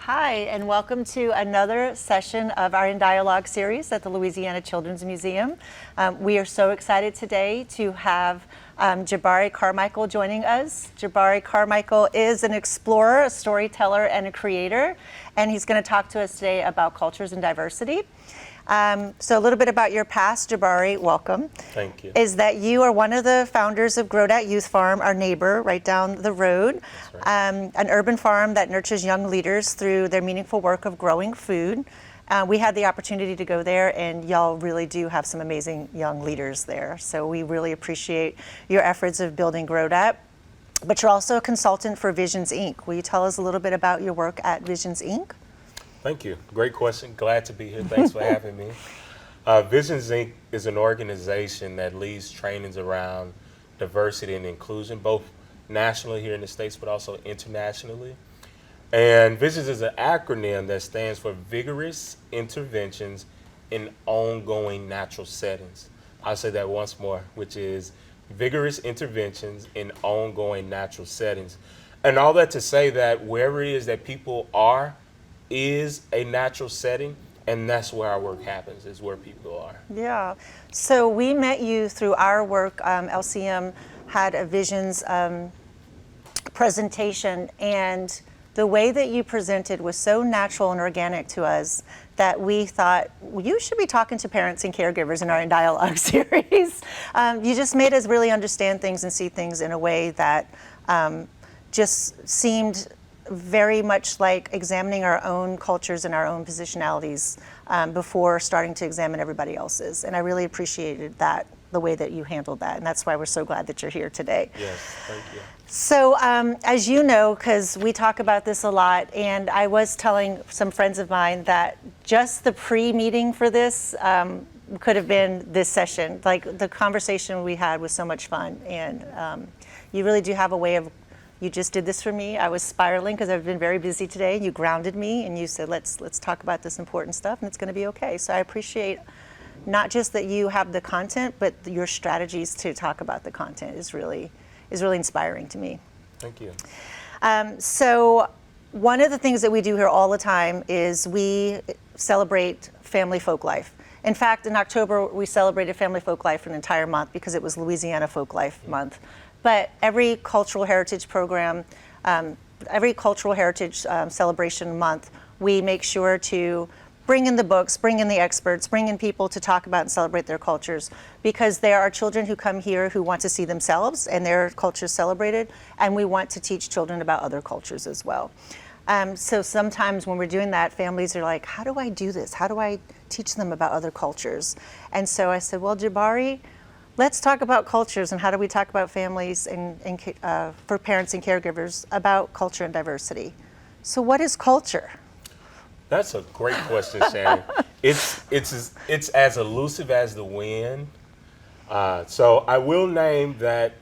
Hi, and welcome to another session of our In Dialogue series at the Louisiana Children's Museum. We are so excited today to have Jabari Carmichael joining us. Jabari Carmichael is an explorer, a storyteller, and a creator, and he's going to talk to us today about cultures and diversity. So a little bit about your past, Jabari, welcome. Thank you. Is that you are one of the founders of Grow Dat Youth Farm, our neighbor right down the road. That's right. An urban farm that nurtures young leaders through their meaningful work of growing food. We had the opportunity to go there, and y'all really do have some amazing young leaders there. So we really appreciate your efforts of building Grow Dat. But you're also a consultant for Visions Inc. Will you tell us a little bit about your work at Visions Inc.? Thank you. Great question. Glad to be here. Thanks for having me. Visions Inc. is an organization that leads trainings around diversity and inclusion, both nationally here in the States, but also internationally. And Visions is an acronym that stands for Vigorous Interventions in Ongoing Natural Settings. I'll say that once more, which is Vigorous Interventions in Ongoing Natural Settings. And all that to say that wherever it is that people are, is a natural setting, and that's where our work happens, is where people are. Yeah. So we met you through our work. LCM had a Visions presentation, and the way that you presented was so natural and organic to us that we thought, well, you should be talking to parents and caregivers in our In Dialogue series. You just made us really understand things and see things in a way that just seemed very much like examining our own cultures and our own positionalities before starting to examine everybody else's. And I really appreciated that, the way that you handled that. And that's why we're so glad that you're here today. Yes, thank you. So as you know, because we talk about this a lot, and I was telling some friends of mine that just the pre-meeting for this could have been this session. Like, the conversation we had was so much fun. And you really do have a way of, you just did this for me. I was spiraling because I've been very busy today. You grounded me and you said, let's talk about this important stuff, and it's going to be okay. So I appreciate not just that you have the content, but your strategies to talk about the content is really inspiring to me. Thank you. So one of the things that we do here all the time is we celebrate family folk life. In fact, in October, we celebrated family folk life for an entire month because it was Louisiana Folk Life Month. But every cultural heritage program, every cultural heritage celebration month, we make sure to bring in the books, bring in the experts, bring in people to talk about and celebrate their cultures, because there are children who come here who want to see themselves and their cultures celebrated, and we want to teach children about other cultures as well. So sometimes when we're doing that, families are like, how do I do this? How do I teach them about other cultures? And so I said, well, Jabari, let's talk about cultures, and how do we talk about families and for parents and caregivers about culture and diversity. So what is culture? That's a great question, Shannon. It's as elusive as the wind. So I will name that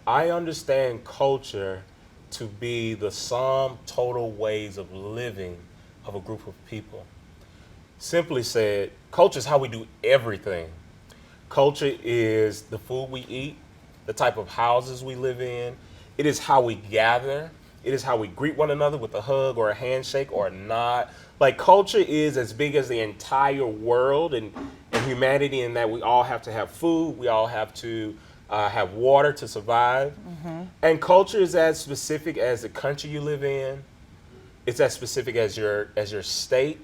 I understand culture to be the sum total ways of living of a group of people. Simply said, culture is how we do everything. Culture is the food we eat, the type of houses we live in. It is how we gather. It is how we greet one another with a hug or a handshake or a nod. Like, culture is as big as the entire world and humanity, in that we all have to have food. We all have to have water to survive. Mm-hmm. And culture is as specific as the country you live in. It's as specific as your state,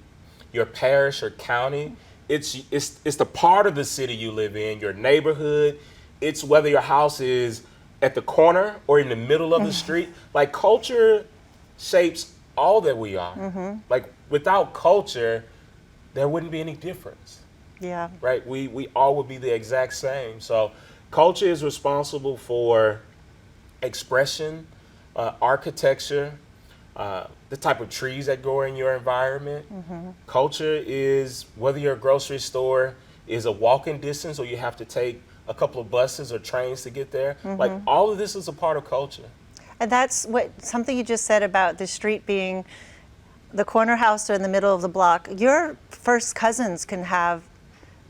your parish or county. It's the part of the city you live in, your neighborhood. It's whether your house is at the corner or in the middle of the street. Like, culture shapes all that we are. Mm-hmm. Like, without culture, there wouldn't be any difference. Yeah. Right? We all would be the exact same. So culture is responsible for expression, architecture, the type of trees that grow in your environment. Mm-hmm. Culture is whether your grocery store is a walking distance or you have to take a couple of buses or trains to get there. Mm-hmm. Like, all of this is a part of culture. And that's something you just said about the street being the corner house or in the middle of the block. Your first cousins can have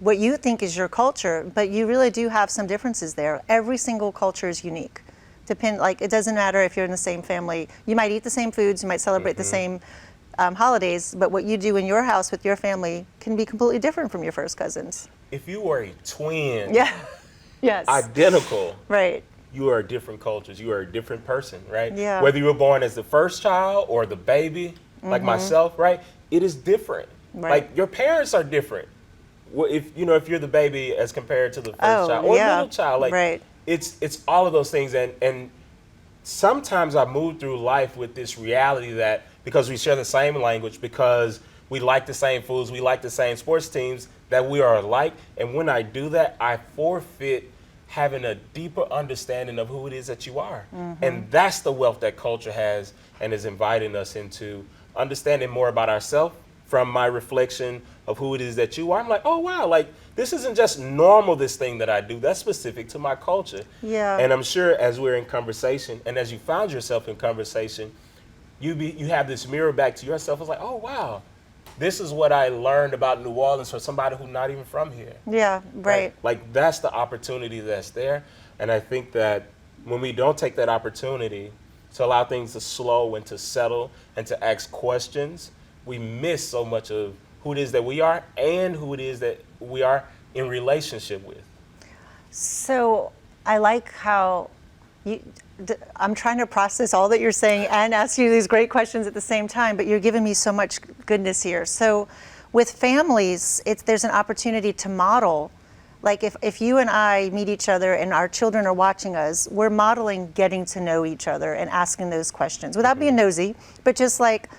what you think is your culture, but you really do have some differences there. Every single culture is unique. It doesn't matter if you're in the same family. You might eat the same foods, you might celebrate the same holidays, but what you do in your house with your family can be completely different from your first cousins. If you were a twin, Yeah. Yes. identical, Right. you are different cultures. You are a different person, right? Yeah. Whether you were born as the first child or the baby, like myself, right? It is different. Right. Like your parents are different. Well, if you're the baby as compared to the first Oh, child or yeah. middle child, like Right. it's all of those things. And sometimes I move through life with this reality that because we share the same language, because we like the same foods, we like the same sports teams, that we are alike. And when I do that, I forfeit having a deeper understanding of who it is that you are. And that's the wealth that culture has and is inviting us into understanding more about ourselves from my reflection of who it is that you are. I'm like, oh, wow, like this isn't just normal, this thing that I do. That's specific to my culture. Yeah. And I'm sure as we're in conversation and as you found yourself in conversation, you have this mirror back to yourself. It's like, oh, wow, this is what I learned about New Orleans from somebody who's not even from here. Yeah. Right. Like that's the opportunity that's there. And I think that when we don't take that opportunity to allow things to slow and to settle and to ask questions, we miss so much of who it is that we are and who it is that we are in relationship with. So I like how I'm trying to process all that you're saying and ask you these great questions at the same time, but you're giving me so much goodness here. So with families, there's an opportunity to model. Like if you and I meet each other and our children are watching us, we're modeling getting to know each other and asking those questions without being nosy, but just like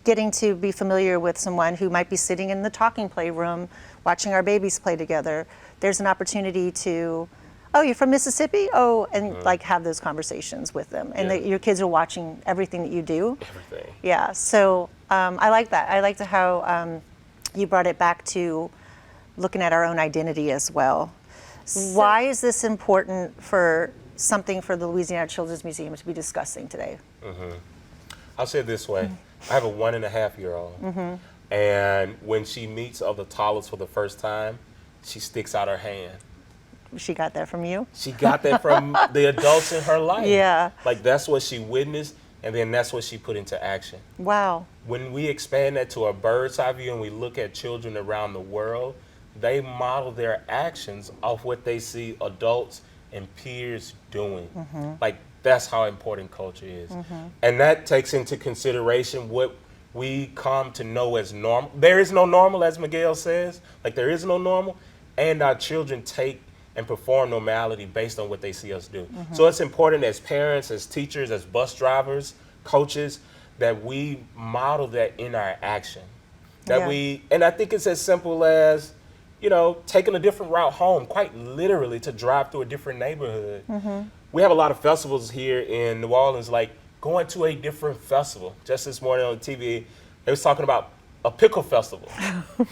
getting to be familiar with someone who might be sitting in the talking playroom watching our babies play together. There's an opportunity to, oh, you're from Mississippi? Oh, and like have those conversations with them. And Yeah. your kids are watching everything that you do. Everything. Yeah, so I like that. I liked how you brought it back to looking at our own identity as well. Why is this important for something for the Louisiana Children's Museum to be discussing today? I'll say it this way. I have a 1.5-year-old. And when she meets other toddlers for the first time, she sticks out her hand. She got that from you? She got that from the adults in her life. Yeah. Like that's what she witnessed, and then that's what she put into action. Wow. When we expand that to a bird's eye view and we look at children around the world, they model their actions off what they see adults and peers doing. Like that's how important culture is. And that takes into consideration what we come to know as normal. There is no normal, as Miguel says. Like there is no normal. And our children take and perform normality based on what they see us do. So it's important as parents, as teachers, as bus drivers, coaches, that we model that in our action. That Yeah. and I think it's as simple as, taking a different route home, quite literally to drive through a different neighborhood. We have a lot of festivals here in New Orleans, like going to a different festival. Just this morning on TV, they was talking about a pickle festival,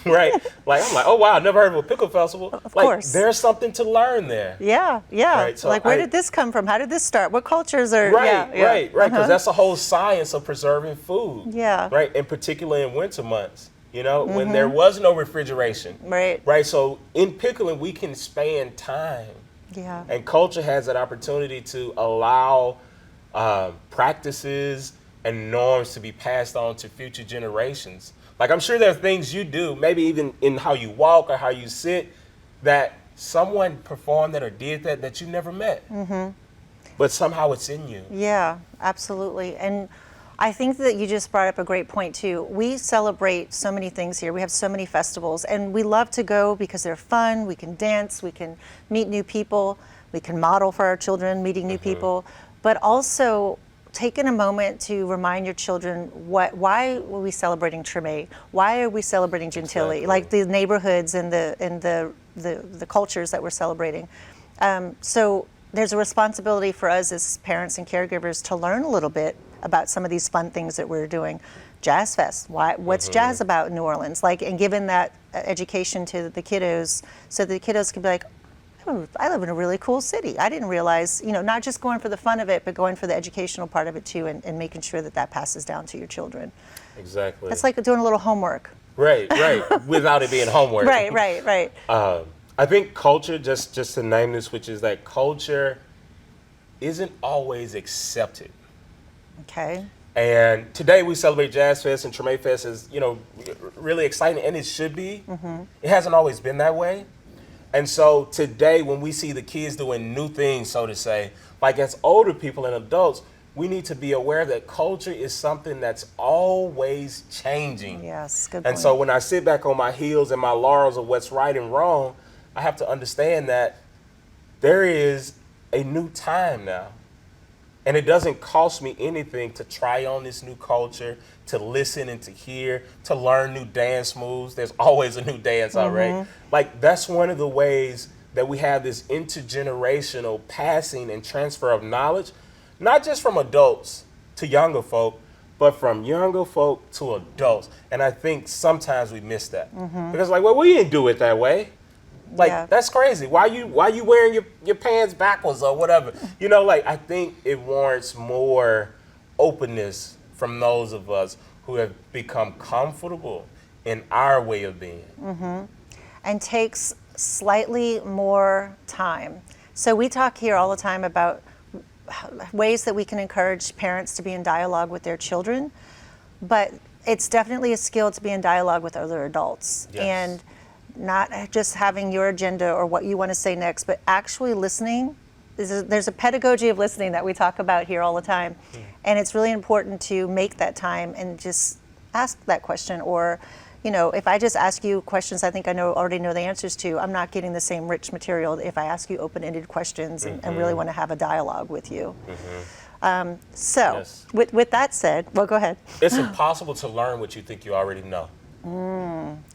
right? Like, I'm like, oh wow, I never heard of a pickle festival. Of like, course. there's something to learn there. Yeah, yeah. Right, so like, where I- did this come from? How did this start? What cultures are? Right, yeah, yeah. right, because that's the whole science of preserving food. Yeah. Right, and particularly in winter months, when there was no refrigeration. Right. Right, so in pickling, we can span time. Yeah. And culture has that opportunity to allow practices and norms to be passed on to future generations. Like I'm sure there are things you do, maybe even in how you walk or how you sit, that someone performed that or did that you never met. But somehow it's in you. Yeah, absolutely. And I think that you just brought up a great point too. We celebrate so many things here. We have so many festivals and we love to go because they're fun. We can dance, we can meet new people, we can model for our children meeting new people, but also taking a moment to remind your children why were we celebrating Treme? Why are we celebrating Gentilly? Exactly. Like the neighborhoods and the cultures that we're celebrating. So there's a responsibility for us as parents and caregivers to learn a little bit about some of these fun things that we're doing. Jazz Fest, what's jazz about in New Orleans? Like, and giving that education to the kiddos so the kiddos can be like, oh, I live in a really cool city. I didn't realize, not just going for the fun of it, but going for the educational part of it too, and making sure that passes down to your children. Exactly. That's like doing a little homework. Right, without it being homework. Right. I think culture, just to name this, which is that culture isn't always accepted. Okay. And today we celebrate Jazz Fest, and Treme Fest is, really exciting, and it should be. It hasn't always been that way. And so today, when we see the kids doing new things, so to say, like as older people and adults, we need to be aware that culture is something that's always changing. Yes, good point. And so when I sit back on my heels and my laurels of what's right and wrong, I have to understand that there is a new time now. And it doesn't cost me anything to try on this new culture, to listen and to hear, to learn new dance moves. There's always a new dance, all right? Like, that's one of the ways that we have this intergenerational passing and transfer of knowledge, not just from adults to younger folk, but from younger folk to adults. And I think sometimes we miss that. Because, like, well, we didn't do it that way. Like, Yeah. that's crazy. Why you wearing your pants backwards or whatever? I think it warrants more openness from those of us who have become comfortable in our way of being. And takes slightly more time. So we talk here all the time about ways that we can encourage parents to be in dialogue with their children, but it's definitely a skill to be in dialogue with other adults. Yes. And not just having your agenda or what you want to say next, but actually listening. There's a pedagogy of listening that we talk about here all the time. And it's really important to make that time and just ask that question. Or, if I just ask you questions I think I already know the answers to, I'm not getting the same rich material if I ask you open-ended questions and really want to have a dialogue with you. So, Yes. with that said, well, go ahead. It's impossible to learn what you think you already know.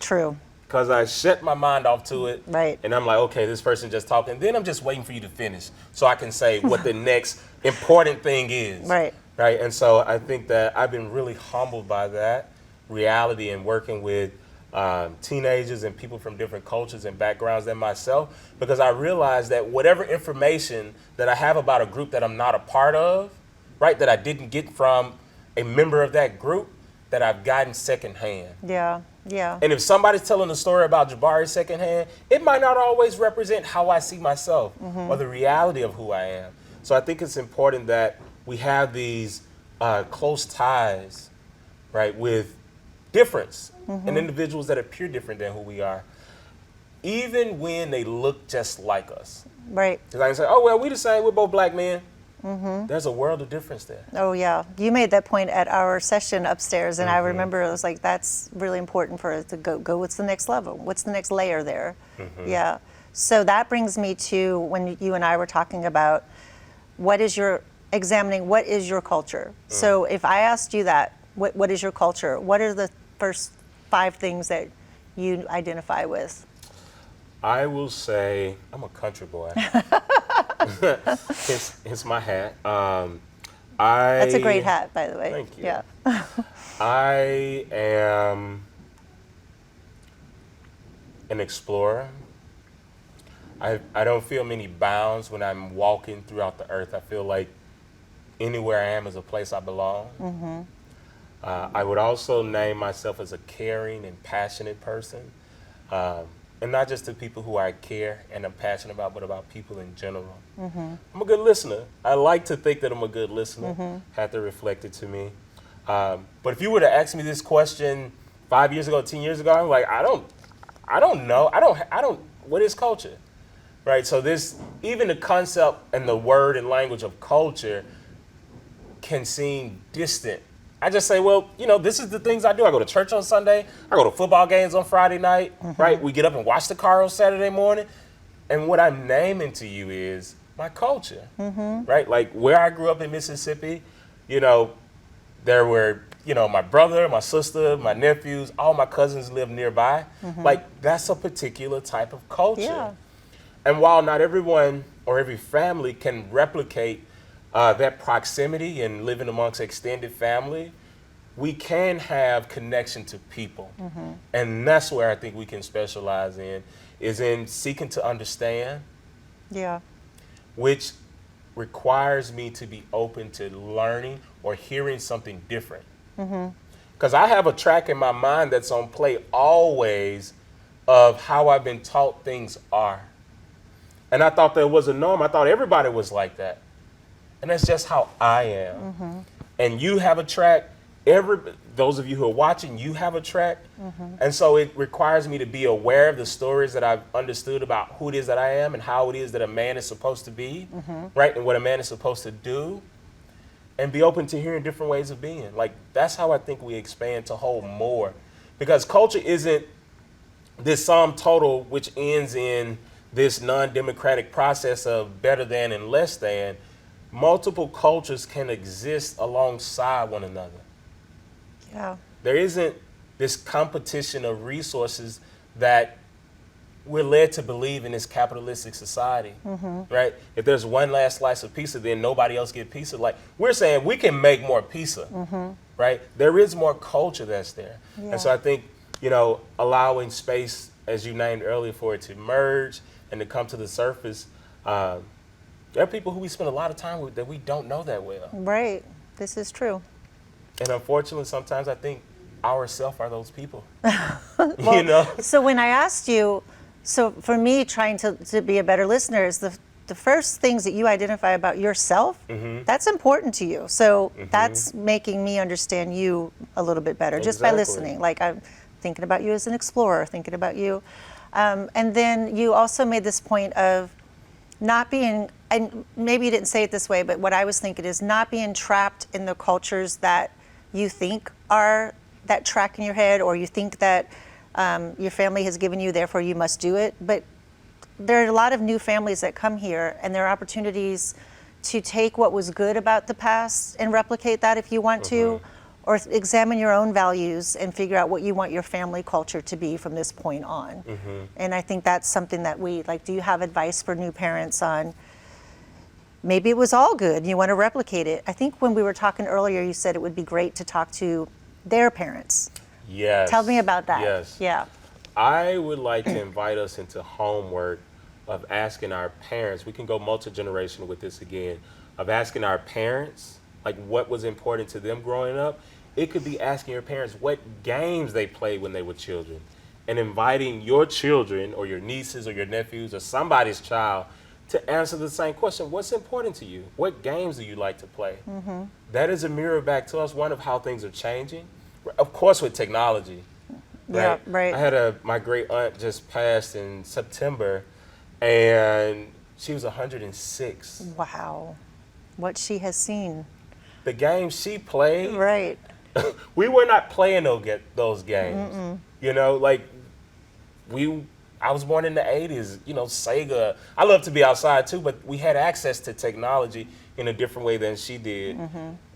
True. Because I shut my mind off to it. Right. And I'm like, okay, this person just talking. Then I'm just waiting for you to finish so I can say what the next important thing is. Right. Right. And so I think that I've been really humbled by that reality and working with teenagers and people from different cultures and backgrounds than myself, because I realized that whatever information that I have about a group that I'm not a part of, right, that I didn't get from a member of that group, that I've gotten secondhand. Yeah. Yeah. And if somebody's telling a story about Jabari secondhand, it might not always represent how I see myself or the reality of who I am. So I think it's important that we have these close ties, right, with difference and individuals that appear different than who we are, even when they look just like us. Right. Because I can say, oh, well, we the same, we're both black men. There's a world of difference there. Oh yeah, you made that point at our session upstairs, and I remember it was like, that's really important for us to go. What's the next level? What's the next layer there? Yeah. So that brings me to when you and I were talking about what is your culture. So if I asked you that, what is your culture? What are the first 5 things that you identify with? I will say I'm a country boy. It's my hat. That's a great hat, by the way. Thank you. Yeah. I am an explorer. I don't feel many bounds when I'm walking throughout the earth. I feel like anywhere I am is a place I belong. I would also name myself as a caring and passionate person. And not just to people who I care and am passionate about, but about people in general. I'm a good listener. I like to think that I'm a good listener. Had to reflect it to me. But if you were to ask me this question 5 years ago, 10 years ago, I'm like, I don't know. I don't. What is culture, right? So even the concept and the word and language of culture can seem distant. I just say, well, this is the things I do. I go to church on Sunday. I go to football games on Friday night, right? We get up and watch the car on Saturday morning. And what I'm naming to you is my culture, right? Like where I grew up in Mississippi, there were, my brother, my sister, my nephews, all my cousins live nearby. Like that's a particular type of culture. Yeah. And while not everyone or every family can replicate that proximity and living amongst extended family, we can have connection to people. And that's where I think we can specialize is in seeking to understand. Yeah. Which requires me to be open to learning or hearing something different. Because I have a track in my mind that's on play always of how I've been taught things are. And I thought there was a norm. I thought everybody was like that. And that's just how I am. and you have a track, those of you who are watching, you have a track. And so it requires me to be aware of the stories that I've understood about who it is that I am and how it is that a man is supposed to be, right? And what a man is supposed to do, and be open to hearing different ways of being. Like, that's how I think we expand to hold more. Because culture isn't this sum total which ends in this non-democratic process of better than and less than. Multiple cultures can exist alongside one another. Yeah. There isn't this competition of resources that we're led to believe in this capitalistic society, right? If there's one last slice of pizza, then nobody else get pizza. Like, we're saying we can make more pizza, right? There is more culture that's there. Yeah. And so I think, allowing space, as you named earlier, for it to merge and to come to the surface, there are people who we spend a lot of time with that we don't know that well. Right. This is true. And unfortunately, sometimes I think ourselves are those people. Well, so when I asked you, so for me, trying to be a better listener is the first things that you identify about yourself, that's important to you. So that's making me understand you a little bit better just by listening. Like, I'm thinking about you as an explorer, thinking about you. And then you also made this point of not being, and maybe you didn't say it this way, but what I was thinking is not being trapped in the cultures that you think are that track in your head, or you think that your family has given you, therefore you must do it. But there are a lot of new families that come here, and there are opportunities to take what was good about the past and replicate that if you want to, or examine your own values and figure out what you want your family culture to be from this point on. And I think that's something that do you have advice for new parents on, maybe it was all good and you want to replicate it? I think when we were talking earlier, you said it would be great to talk to their parents. Yes. Tell me about that. Yes. Yeah. I would like to invite us into homework of asking our parents, we can go multi-generational with this again, of asking our parents, like, what was important to them growing up. It could be asking your parents what games they played when they were children, and inviting your children or your nieces or your nephews or somebody's child to answer the same question. What's important to you? What games do you like to play? That is a mirror back to us, one of how things are changing. Of course, with technology. Yeah, right. I had my great aunt just passed in September, and she was 106. Wow. What she has seen. The games she played, Right. we were not playing those games. I was born in the 80s, Sega. I love to be outside too, but we had access to technology in a different way than she did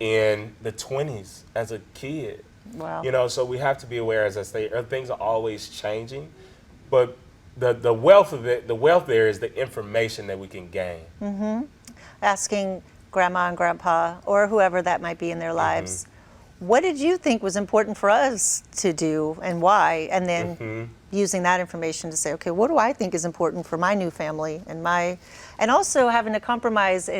in the 20s as a kid. Wow. So we have to be aware, as I say, things are always changing, but the wealth of it, the wealth there is the information that we can gain. Asking grandma and grandpa or whoever that might be in their lives, what did you think was important for us to do and why? And then using that information to say, okay, what do I think is important for my new family and also having to compromise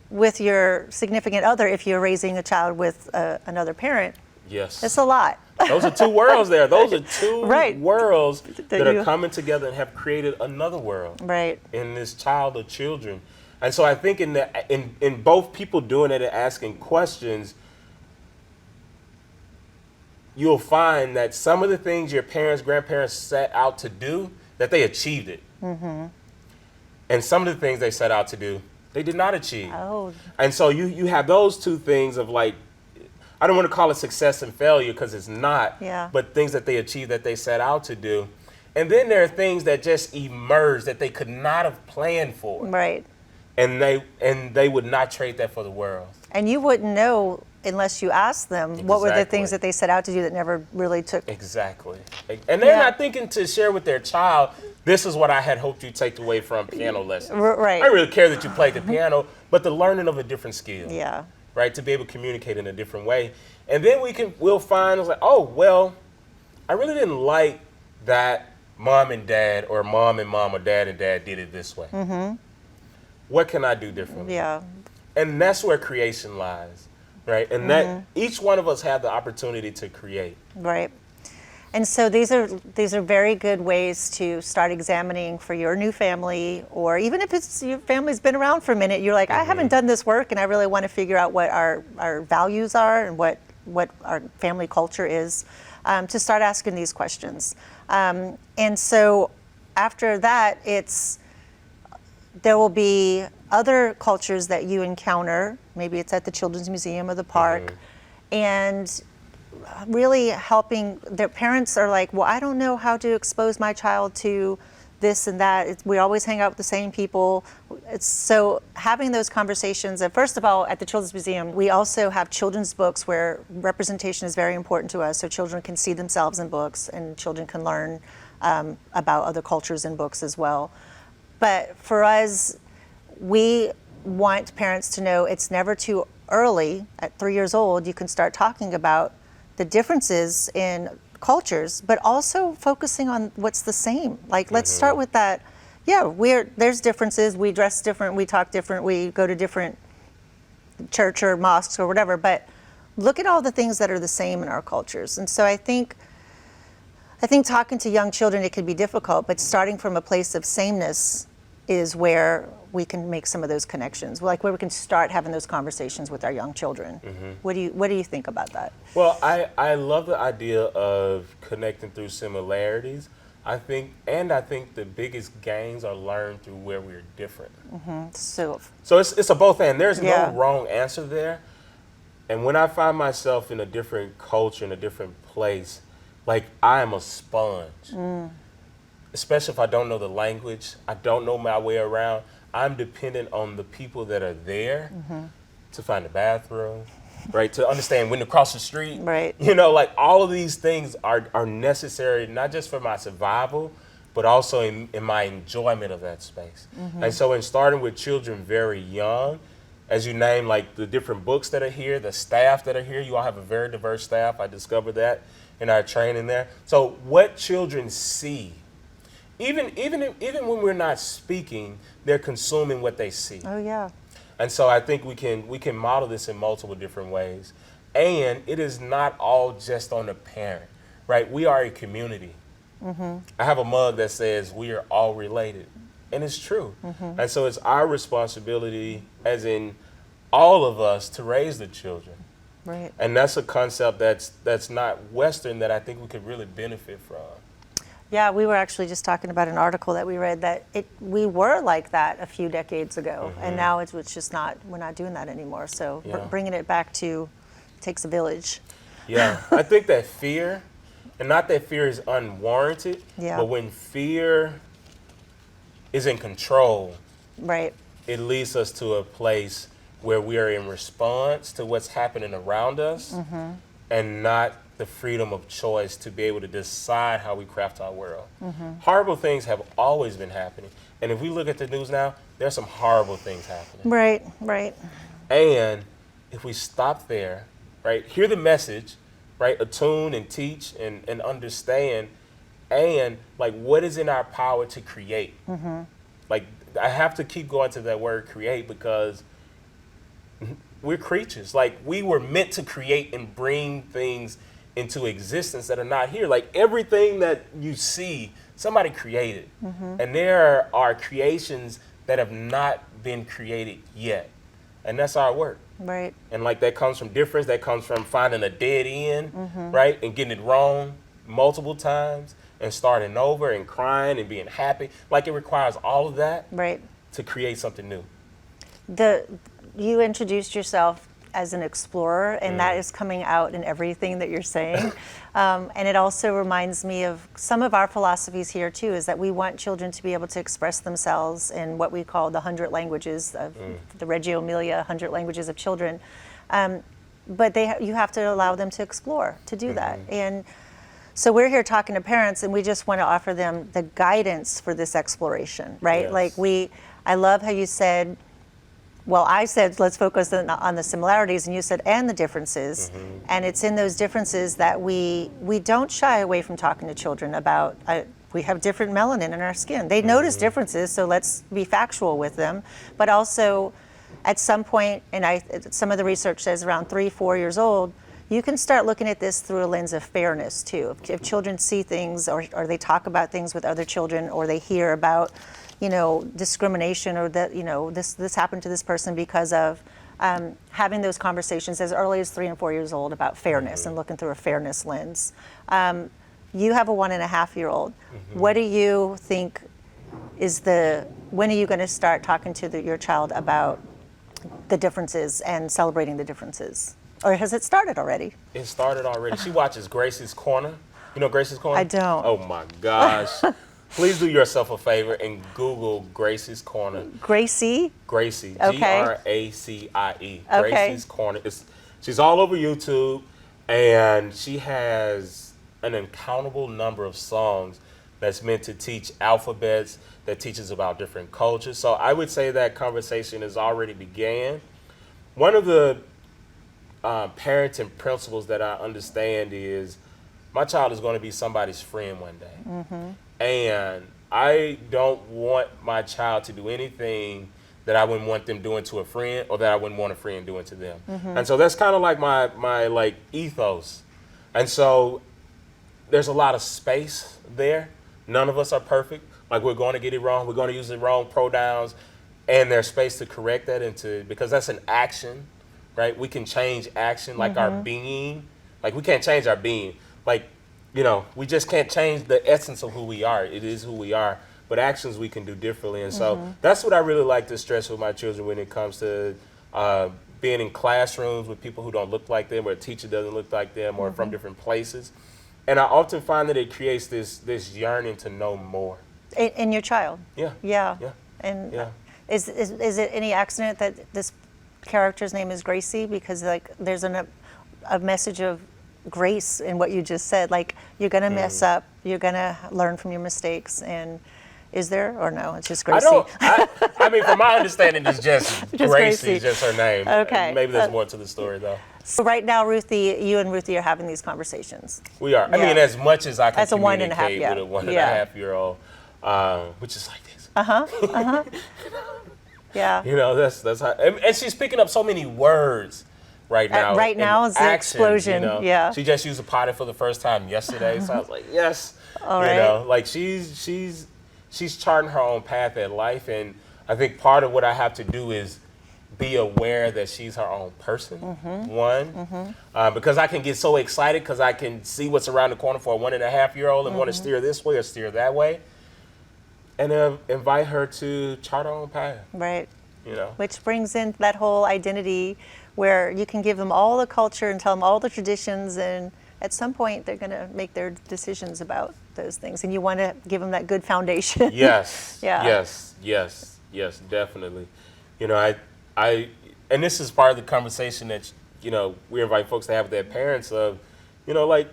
with your significant other if you're raising a child with another parent. Yes. It's a lot. Those are two worlds there. Those are two Right. worlds that are coming together and have created another world. Right. In this child or children. And so I think in both people doing it and asking questions, you'll find that some of the things your parents, grandparents set out to do, that they achieved it. And some of the things they set out to do, they did not achieve. Oh. And so you have those two things of, like, I don't want to call it success and failure because it's not, but things that they achieved that they set out to do. And then there are things that just emerge that they could not have planned for. Right. And they would not trade that for the world. And you wouldn't know unless you asked them what were the things that they set out to do that never really took. Exactly. And they're not thinking to share with their child, this is what I had hoped you take away from piano lessons. Right. I don't really care that you played the piano, but the learning of a different skill. Yeah. Right, to be able to communicate in a different way. And then we'll find, it's like, oh, well, I really didn't like that mom and dad, or mom and mom, or dad and dad did it this way. What can I do differently? Yeah. And that's where creation lies, right? And that each one of us have the opportunity to create. Right. And so these are very good ways to start examining for your new family, or even if it's your family's been around for a minute, you're like, I haven't done this work and I really want to figure out what our values are and what our family culture is, to start asking these questions. And so after that, there will be other cultures that you encounter. Maybe it's at the Children's Museum or the park, and really helping. Their parents are like, well, I don't know how to expose my child to this and that. We always hang out with the same people. So having those conversations, and first of all, at the Children's Museum, we also have children's books where representation is very important to us, so children can see themselves in books and children can learn about other cultures in books as well. But for us, we want parents to know it's never too early. At 3 years old, you can start talking about the differences in cultures, but also focusing on what's the same. Like, let's start with that. Yeah, there's differences. We dress different, we talk different, we go to different church or mosques or whatever, but look at all the things that are the same in our cultures. And so I think talking to young children, it can be difficult, but starting from a place of sameness is where we can make some of those connections, like where we can start having those conversations with our young children. What do you think about that? Well, I love the idea of connecting through similarities. I think the biggest gains are learned through where we're different. So it's a both and. There's Yeah. no wrong answer there. And when I find myself in a different culture, in a different place, like I am a sponge. Especially if I don't know the language, I don't know my way around. I'm dependent on the people that are there to find the bathroom, right? To understand when to cross the street. Right. You know, like all of these things are necessary, not just for my survival, but also in my enjoyment of that space. And so in starting with children very young, as you name like the different books that are here, the staff that are here, you all have a very diverse staff. I discovered that in our training there. So what children see, even when we're not speaking, they're consuming what they see. Oh yeah. And so I think we can model this in multiple different ways. And it is not all just on the parent, right? We are a community. I have a mug that says we are all related, and it's true. And so it's our responsibility, as in all of us, to raise the children. Right. And that's a concept that's not Western that I think we could really benefit from. Yeah, we were actually just talking about an article that we read that we were like that a few decades ago, and now it's just not. We're not doing that anymore. So Yeah. bringing it back to takes a village. Yeah, I think that fear, and not that fear is unwarranted, Yeah. but when fear is in control, Right. it leads us to a place where we are in response to what's happening around us and not the freedom of choice to be able to decide how we craft our world. Horrible things have always been happening. And if we look at the news now, there's some horrible things happening. Right. Right. And if we stop there, right, hear the message, right, attune and teach and understand, and like what is in our power to create. Like I have to keep going to that word create, because we're creatures. Like we were meant to create and bring things into existence that are not here. Like everything that you see, somebody created. And there are creations that have not been created yet. And that's our work. Right. And like that comes from difference, that comes from finding a dead end, right? And getting it wrong multiple times and starting over and crying and being happy. Like it requires all of that Right. to create something new. You introduced yourself as an explorer, and that is coming out in everything that you're saying. And it also reminds me of some of our philosophies here too, is that we want children to be able to express themselves in what we call the 100 languages of the Reggio Emilia, 100 languages of children. But you have to allow them to explore, to do that. And so we're here talking to parents, and we just want to offer them the guidance for this exploration, right? Yes. Like I love how you said, well, I said, let's focus on the similarities, and you said, and the differences. And it's in those differences that we don't shy away from talking to children about, we have different melanin in our skin. They notice differences, so let's be factual with them. But also, at some point, and some of the research says around 3-4 years old, you can start looking at this through a lens of fairness too. If children see things or they talk about things with other children, or they hear about, discrimination, or that, this happened to this person because of, having those conversations as early as 3 and 4 years old about fairness and looking through a fairness lens. You have a 1.5-year-old. What do you think when are you going to start talking to your child about the differences and celebrating the differences? Or has it started already? It started already. She watches Gracie's Corner. You know Gracie's Corner? I don't. Oh my gosh. Please do yourself a favor and Google Gracie's Corner. Gracie? Gracie. Okay. Gracie. Okay. Gracie's Corner. She's all over YouTube, and she has an uncountable number of songs that's meant to teach alphabets, that teaches about different cultures. So I would say that conversation has already began. One of the parenting principles that I understand is my child is going to be somebody's friend one day. And I don't want my child to do anything that I wouldn't want them doing to a friend, or that I wouldn't want a friend doing to them. And so that's kind of like my like ethos. And so there's a lot of space there. None of us are perfect. Like, we're going to get it wrong. We're going to use the wrong pronouns, and there's space to correct that because that's an action, right? We can change action, like our being. Like, we can't change our being. Like, we just can't change the essence of who we are. It is who we are. But actions we can do differently. And so that's what I really like to stress with my children when it comes to being in classrooms with people who don't look like them, or a teacher doesn't look like them, or from different places. And I often find that it creates this yearning to know more. In your child? Yeah. Yeah. Yeah. And Yeah. is it any accident that this character's name is Gracie? Because there's a message of grace in what you just said. Like, you're going to mess up, you're going to learn from your mistakes, and is there, or no? It's just Gracie. I mean, from my understanding, it's just Just Gracie, Gracie. just her name. Okay. Maybe there's more to the story, though. So right now, you and Ruthie are having these conversations. We are. I Yeah. mean, as much as I can As a 1.5, communicate yeah. with a 1.5 Yeah. year old, which is like this. Yeah. That's how. And she's picking up so many words right now. Right now is the explosion, yeah. She just used a potty for the first time yesterday, so I was like, yes. All right. Like she's charting her own path at life, and I think part of what I have to do is be aware that she's her own person, because I can get so excited because I can see what's around the corner for a 1.5 year old and want to steer this way or steer that way, and invite her to chart her own path. Right. You know. Which brings in that whole identity where you can give them all the culture and tell them all the traditions, and at some point they're going to make their decisions about those things, and you want to give them that good foundation. Yes. Yeah. Yes, definitely. And this is part of the conversation that, we invite folks to have with their parents of, like,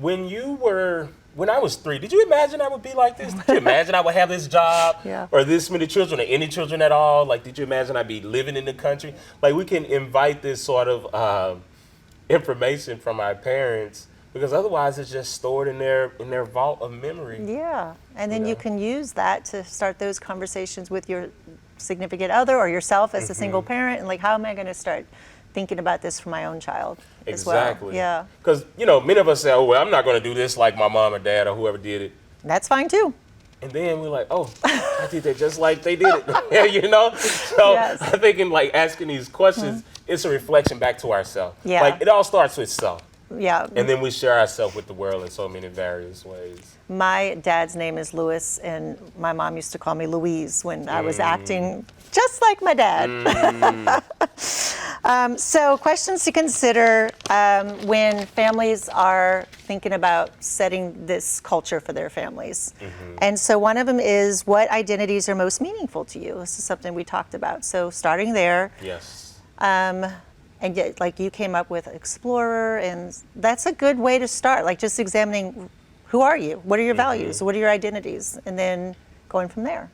when I was 3, did you imagine I would be like this? Did you imagine I would have this job? Yeah. Or this many children, or any children at all? Like, did you imagine I'd be living in the country? Like, we can invite this sort of information from our parents, because otherwise it's just stored in their vault of memory. Yeah, and then you can use that to start those conversations with your significant other or yourself as a single parent, and like, how am I going to start thinking about this for my own child as well? Exactly. Yeah. Because, many of us say, oh, well, I'm not going to do this like my mom or dad or whoever did it. That's fine too. And then we're like, oh, I did that just like they did it. So Yes. I think in like asking these questions, it's a reflection back to ourselves. Yeah. Like, it all starts with self. Yeah. And then we share ourselves with the world in so many various ways. My dad's name is Louis, and my mom used to call me Louise when I was acting just like my dad. So questions to consider when families are thinking about setting this culture for their families. And so one of them is, what identities are most meaningful to you? This is something we talked about. So starting there. Yes. And yet, like, you came up with explorer, and that's a good way to start. Like, just examining, who are you? What are your values? What are your identities? And then going from there.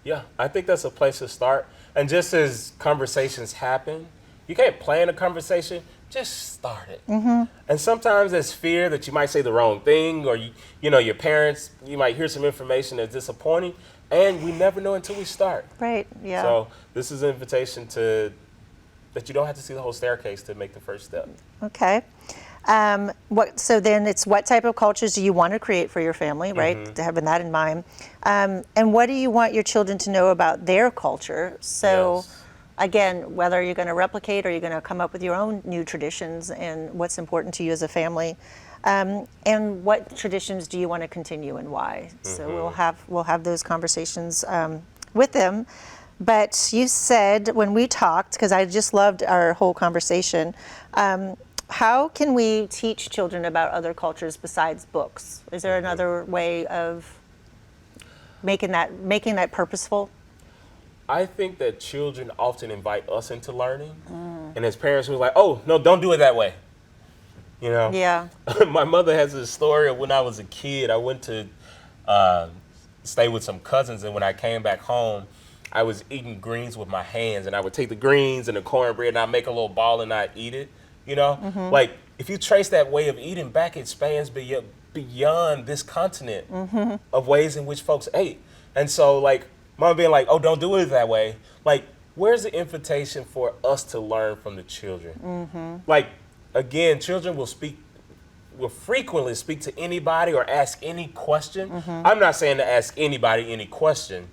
Yeah, I think that's a place to start. And just as conversations happen, you can't plan a conversation, just start it. And sometimes there's fear that you might say the wrong thing, or your parents, you might hear some information that's disappointing, and we never know until we start. Right, yeah. So this is an invitation to that you don't have to see the whole staircase to make the first step. Okay. So then it's what type of cultures do you want to create for your family, right? Having that in mind. And what do you want your children to know about their culture? So Yes. again, whether you're going to replicate or you're going to come up with your own new traditions and what's important to you as a family. And what traditions do you want to continue and why? So we'll have those conversations with them. But you said when we talked, because I just loved our whole conversation, how can we teach children about other cultures besides books? Is there another way of making that purposeful? I think that children often invite us into learning, and as parents, we're like, "Oh, no, don't do it that way." You know? Yeah. My mother has a story of when I was a kid. I went to stay with some cousins, and when I came back home, I was eating greens with my hands, and I would take the greens and the cornbread, and I'd make a little ball, and I'd eat it. You know, like if you trace that way of eating back, it spans beyond this continent of ways in which folks ate. And so, like, Mom being like, "Oh, don't do it that way." Like, where's the invitation for us to learn from the children? Like, again, children will frequently speak to anybody or ask any question. I'm not saying to ask anybody any question.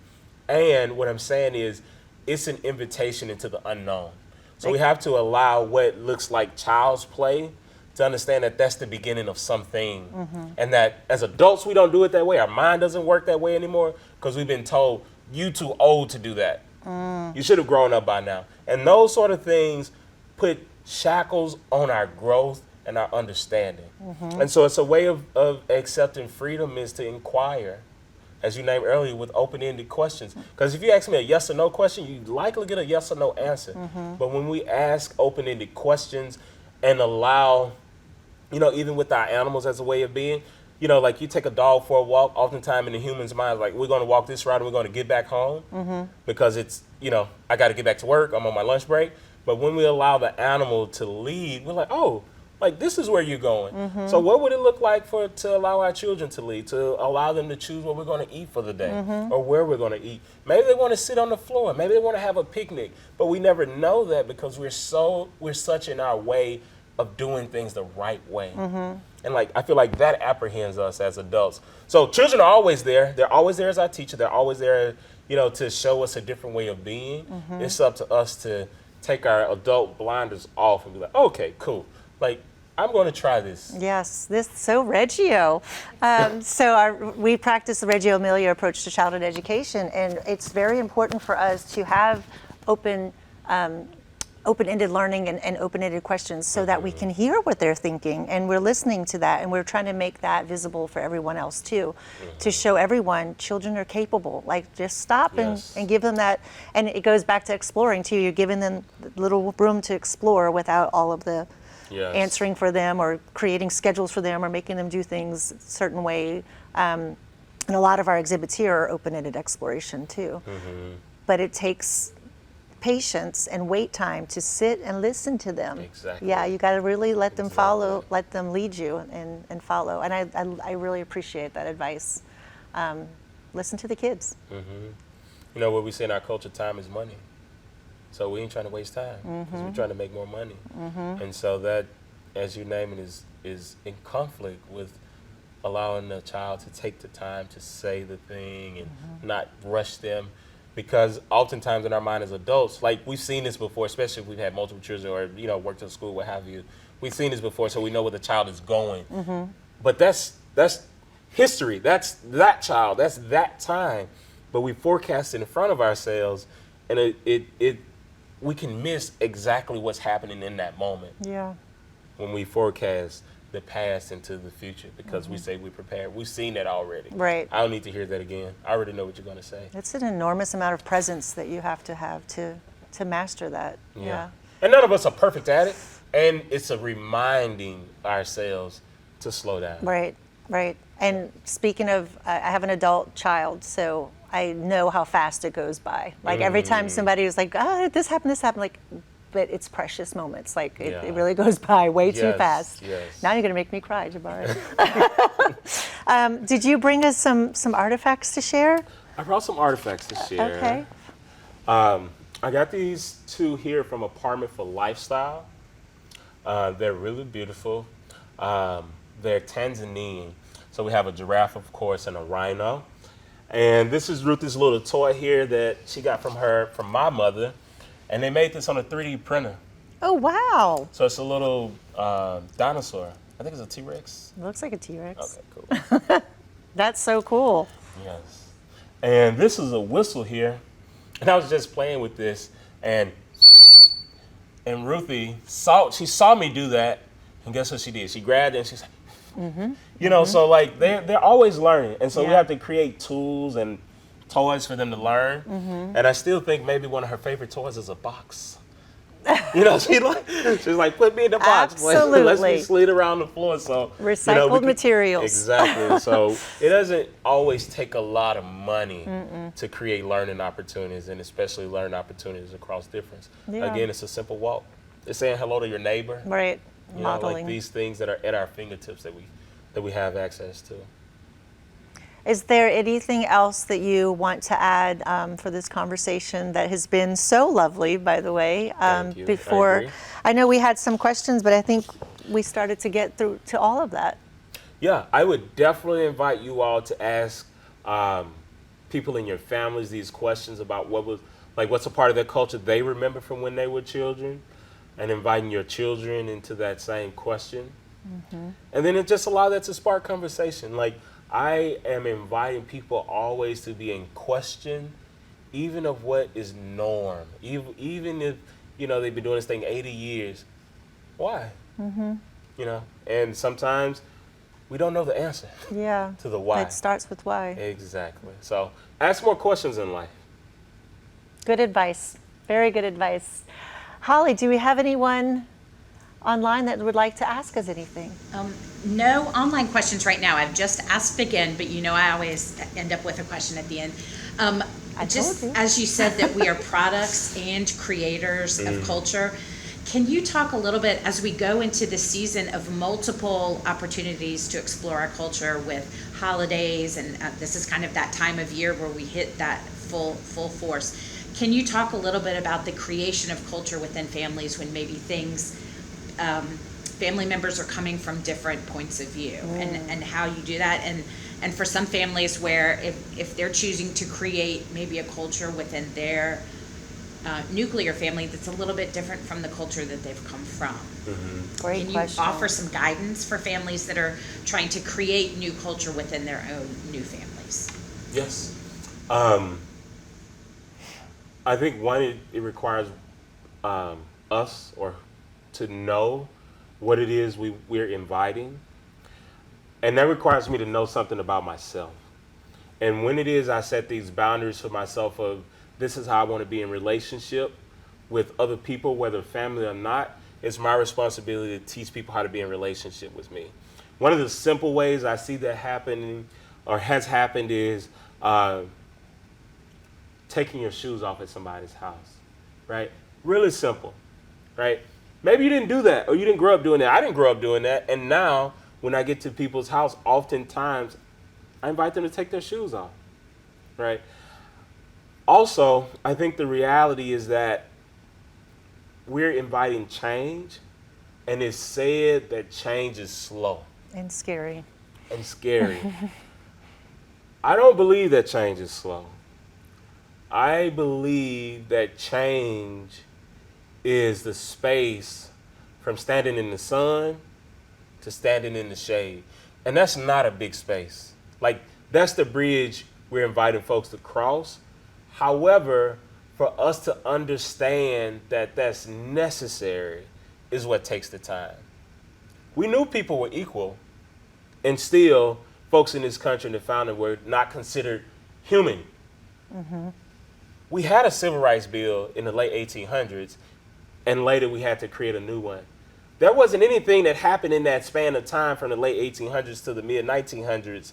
And what I'm saying is, it's an invitation into the unknown. So we have to allow what looks like child's play to understand that that's the beginning of something. And that as adults, we don't do it that way. Our mind doesn't work that way anymore because we've been told, "You too old to do that. You should have grown up by now." And those sort of things put shackles on our growth and our understanding. And so it's a way of accepting freedom is to inquire, as you named earlier, with open-ended questions. Because if you ask me a yes or no question, you likely get a yes or no answer. But when we ask open-ended questions and allow, even with our animals as a way of being, like you take a dog for a walk, oftentimes in the human's mind, like, we're going to walk this route and we're going to get back home because it's, I got to get back to work, I'm on my lunch break. But when we allow the animal to lead, we're like, oh, like, this is where you're going. So what would it look like to allow our children to lead, to allow them to choose what we're going to eat for the day or where we're going to eat? Maybe they want to sit on the floor. Maybe they want to have a picnic. But we never know that because we're such in our way of doing things the right way. And like, I feel like that apprehends us as adults. So children are always there. They're always there as our teacher. They're always there, to show us a different way of being. It's up to us to take our adult blinders off and be like, okay, cool. Like, I'm going to try this. Yes, so Reggio. We practice the Reggio Emilia approach to childhood education, and it's very important for us to have open-ended learning and open-ended questions so that we can hear what they're thinking, and we're listening to that, and we're trying to make that visible for everyone else too, to show everyone children are capable. Like, just stop and give them that, and it goes back to exploring too. You're giving them little room to explore without all of the answering for them or creating schedules for them or making them do things a certain way. And a lot of our exhibits here are open-ended exploration too. But it takes patience and wait time to sit and listen to them. Exactly. Yeah, you got to really let them follow, let them lead you and follow. And I really appreciate that advice. Listen to the kids. What we say in our culture, time is money. So we ain't trying to waste time because we're trying to make more money. And so that, as you name it, is in conflict with allowing the child to take the time to say the thing and not rush them. Because oftentimes in our mind as adults, like, we've seen this before, especially if we've had multiple children or, worked in school, what have you. We've seen this before, so we know where the child is going. But that's history. That's that child. That's that time. But we forecast it in front of ourselves, and we can miss exactly what's happening in that moment. Yeah. When we forecast the past into the future because we say we're prepared. We've seen that already. Right. I don't need to hear that again. I already know what you're going to say. It's an enormous amount of presence that you have to master that. Yeah. And none of us are perfect at it. And it's a reminding ourselves to slow down. Right. And speaking of, I have an adult child, so I know how fast it goes by. Like, every time somebody was like, this happened, like, but it's precious moments. Like, it really goes by way too fast. Yes. Now you're going to make me cry, Jabari. Did you bring us some artifacts to share? I brought some artifacts to share. Okay. I got these two here from Apartment for Lifestyle. They're really beautiful. They're Tanzanian. So we have a giraffe, of course, and a rhino. And this is Ruthie's little toy here that she got from my mother. And they made this on a 3D printer. Oh, wow. So it's a little dinosaur. I think it's a T-Rex. Looks like a T-Rex. Okay, cool. That's so cool. Yes. And this is a whistle here. And I was just playing with this, and Ruthie saw me do that, and guess what she did? She grabbed it and she's like, so like they're always learning, and so we Yeah. have to create tools and toys for them to learn. And I still think maybe one of her favorite toys is a box. She's like, put me in the box, boy. Let's Absolutely. me slid around the floor. So Recycled materials. Exactly. So it doesn't always take a lot of money to create learning opportunities, and especially learning opportunities across difference. Yeah. Again, it's a simple walk. It's saying hello to your neighbor. Right. Like these things that are at our fingertips that we have access to. Is there anything else that you want to add for this conversation that has been so lovely, by the way? Thank you. I know we had some questions, but I think we started to get through to all of that. Yeah, I would definitely invite you all to ask people in your families these questions about what's a part of their culture they remember from when they were children, and inviting your children into that same question. And then it just allow that to spark conversation. Like, I am inviting people always to be in question, even of what is norm. Even if, they've been doing this thing 80 years. Why? And sometimes we don't know the answer Yeah. to the why. It starts with why. Exactly. So ask more questions in life. Good advice. Very good advice. Holly, do we have anyone online that would like to ask us anything? No online questions right now. I've just asked again, but I always end up with a question at the end. Just told you. as you said that we are products and creators of culture, can you talk a little bit as we go into the season of multiple opportunities to explore our culture with holidays, and this is kind of that time of year where we hit that full force. Can you talk a little bit about the creation of culture within families when maybe family members are coming from different points of view, and how you do that, and for some families where if they're choosing to create maybe a culture within their nuclear family that's a little bit different from the culture that they've come from. Great Can question. you offer some guidance for families that are trying to create new culture within their own new families? Yes. I think one, it requires us to know what it is we're inviting. And that requires me to know something about myself. And when it is I set these boundaries for myself of this is how I want to be in relationship with other people, whether family or not, it's my responsibility to teach people how to be in relationship with me. One of the simple ways I see that happening or has happened is taking your shoes off at somebody's house, right? Really simple, right? Maybe you didn't do that or you didn't grow up doing that. I didn't grow up doing that. And now when I get to people's house, oftentimes I invite them to take their shoes off, right? Also, I think the reality is that we're inviting change, and it's said that change is slow And scary. and scary. I don't believe that change is slow. I believe that change is the space from standing in the sun to standing in the shade. And that's not a big space. Like, that's the bridge we're inviting folks to cross. However, for us to understand that that's necessary is what takes the time. We knew people were equal, and still folks in this country and the founding were not considered human. We had a civil rights bill in the late 1800s, and later we had to create a new one. There wasn't anything that happened in that span of time from the late 1800s to the mid 1900s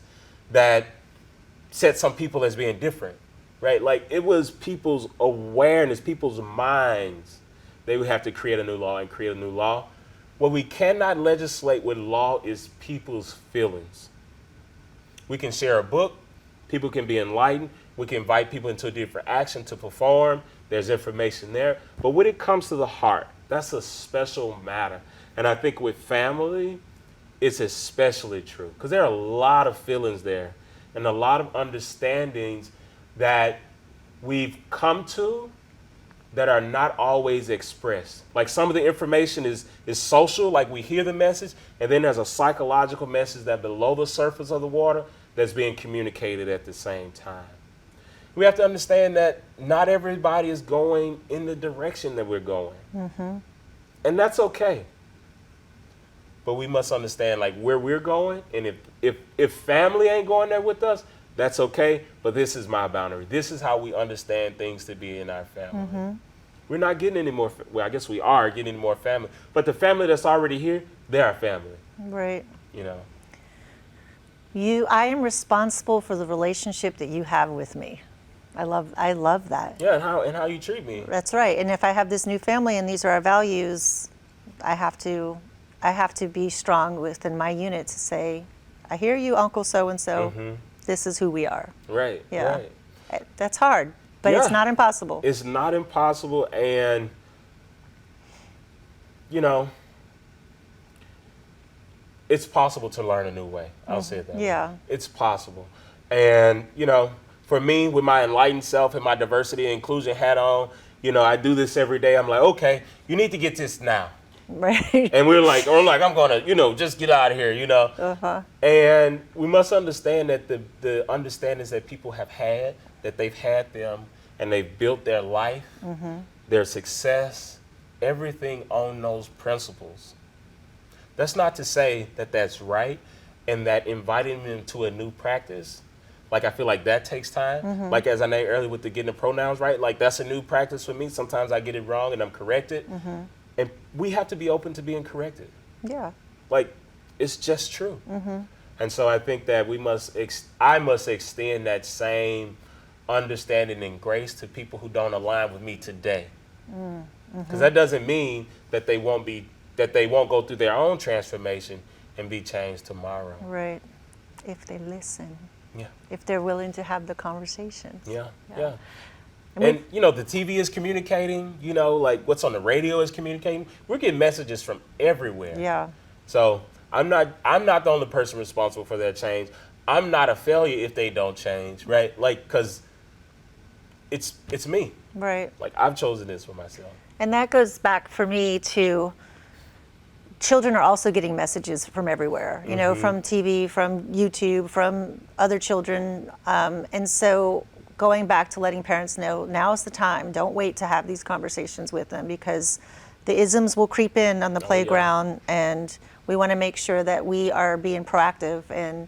that set some people as being different, right? Like, it was people's awareness, people's minds. They would have to create a new law and create a new law. What we cannot legislate with law is people's feelings. We can share a book. People can be enlightened. We can invite people into a different action to perform. There's information there. But when it comes to the heart, that's a special matter. And I think with family, it's especially true because there are a lot of feelings there and a lot of understandings that we've come to that are not always expressed. Like some of the information is social, like we hear the message, and then there's a psychological message that below the surface of the water that's being communicated at the same time. We have to understand that not everybody is going in the direction that we're going. And that's okay. But we must understand like where we're going, and if family ain't going there with us, that's okay, but this is my boundary. This is how we understand things to be in our family. We're not getting any more, well, I guess we are getting more family, but the family that's already here, they're our family, Right. you know? I am responsible for the relationship that you have with me. I love that. Yeah, and how you treat me. That's right. And if I have this new family and these are our values, I have to be strong within my unit to say, I hear you, Uncle so-and-so. This is who we are. Right, Yeah. right. That's hard, but it's Yeah. not impossible. It's not impossible, and, you know, it's possible to learn a new way. I'll say it that way. Yeah. It's possible. And, you know, for me, with my enlightened self and my diversity and inclusion hat on, you know, I do this every day. I'm like, okay, you need to get this now. Right. And I'm like, I'm going to, you know, just get out of here, you know. And we must understand that the understandings that people have had, that they've had them, and they've built their life, their success, everything on those principles. That's not to say that that's right, and that inviting them to a new practice, like I feel like that takes time. Like as I named earlier with the getting the pronouns right, like that's a new practice for me. Sometimes I get it wrong and I'm corrected. And we have to be open to being corrected. Yeah. Like, it's just true. And so I think that I must extend that same understanding and grace to people who don't align with me today. Because that doesn't mean that they won't go through their own transformation and be changed tomorrow. Right. If they listen. Yeah. If they're willing to have the conversation. Yeah. Yeah. And you know, the TV is communicating, you know, like what's on the radio is communicating. We're getting messages from everywhere. Yeah. So I'm not the only person responsible for their change. I'm not a failure if they don't change, right? Like, cause it's me. Right. Like I've chosen this for myself. And that goes back for me to children are also getting messages from everywhere, you know, from TV, from YouTube, from other children. And so going back to letting parents know now is the time. Don't wait to have these conversations with them because the isms will creep in on the playground, and we want to make sure that we are being proactive and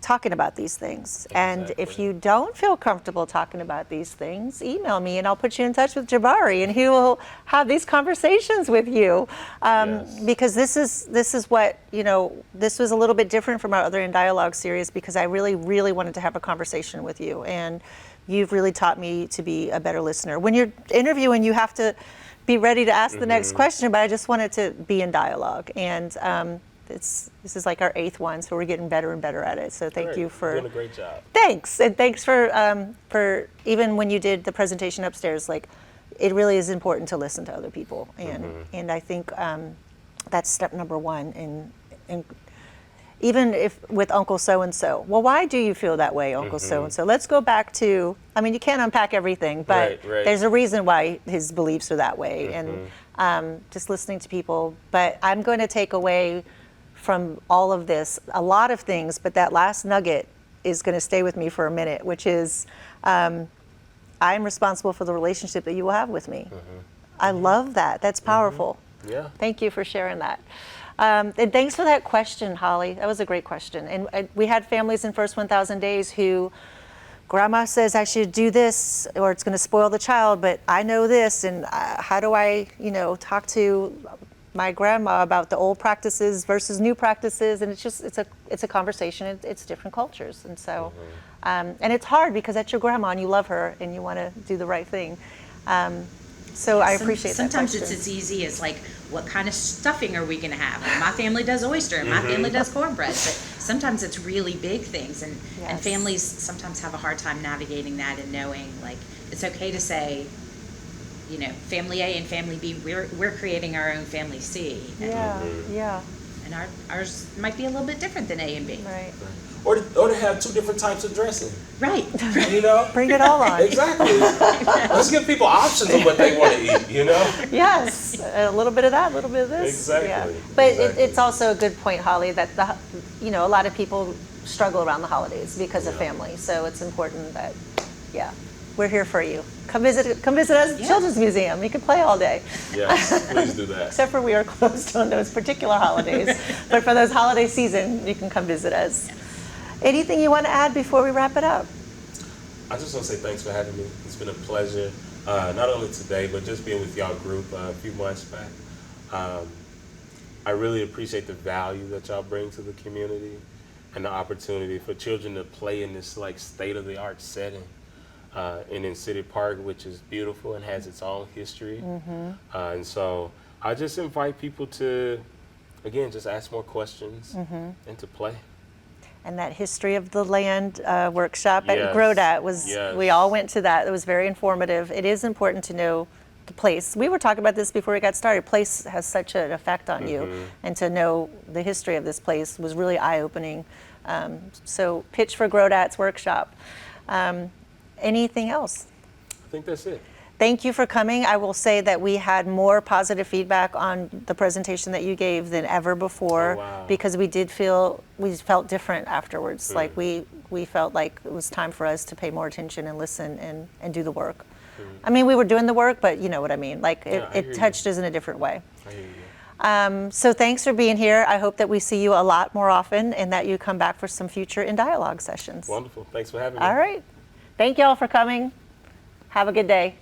talking about these things. And if Exactly. you don't feel comfortable talking about these things, email me and I'll put you in touch with Jabari, and he will have these conversations with you. Yes. Because this is what, you know, this was a little bit different from our other In Dialogue series because I really, really wanted to have a conversation with you. And you've really taught me to be a better listener. When you're interviewing, you have to be ready to ask the next question, but I just wanted to be in dialogue. And this is like our 8th one, so we're getting better and better at it. So thank you for doing a great job. Thanks, and thanks for even when you did the presentation upstairs. Like, it really is important to listen to other people, and I think that's step number 1. And even if with Uncle so and so, well, why do you feel that way, Uncle so and so? Let's go back to. I mean, you can't unpack everything, but Right. there's a reason why his beliefs are that way, and just listening to people. But I'm going to take away from all of this a lot of things, but that last nugget is going to stay with me for a minute, which is I'm responsible for the relationship that you will have with me. I love that. That's powerful. Yeah. Thank you for sharing that. And thanks for that question, Holly. That was a great question. And we had families in First 1,000 Days who, Grandma says I should do this or it's going to spoil the child, but I know this, and how do I, talk to my grandma about the old practices versus new practices? And it's a conversation. It's different cultures, and so and it's hard because that's your grandma and you love her and you want to do the right thing. So I appreciate that Sometimes question. it's as easy as like, what kind of stuffing are we going to have? And my family does oyster, and my family does cornbread. But sometimes it's really big things, and Yes. families sometimes have a hard time navigating that and knowing like it's okay to say, Family A and Family B, we're creating our own Family C. Yeah, yeah, And ours might be a little bit different than A and B. right. Or to have two different types of dressing, Right. you know? Bring it all on. Exactly. Let's give people options of what they want to eat, you know? Yes, a little bit of that, a little bit of this. Exactly, Yeah. But exactly. it's also a good point, Holly, that a lot of people struggle around the holidays because of family. So it's important that, we're here for you. Come visit us at the Yeah. Children's Museum. You can play all day. Yes, please do that. Except for we are closed on those particular holidays. But for those holiday season, you can come visit us. Anything you want to add before we wrap it up? I just want to say thanks for having me. It's been a pleasure, not only today, but just being with y'all group a few months back. I really appreciate the value that y'all bring to the community and the opportunity for children to play in this like state-of-the-art setting and in City Park, which is beautiful and has its own history. And so I just invite people to, again, just ask more questions and to play. And that History of the Land workshop at Yes. Grodat was, Yes. we all went to that. It was very informative. It is important to know the place. We were talking about this before we got started. Place has such an effect on you. And to know the history of this place was really eye-opening. So pitch for Grodat's workshop. Anything else? I think that's it. Thank you for coming. I will say that we had more positive feedback on the presentation that you gave than ever before, Oh, wow. because we felt different afterwards. Like we felt like it was time for us to pay more attention and listen and do the work. I mean, we were doing the work, but you know what I mean. Like Yeah, I hear it you. touched us in a different way. I hear you. So thanks for being here. I hope that we see you a lot more often and that you come back for some future In Dialogue sessions. Wonderful. Thanks for having me. All right. Thank you all for coming. Have a good day.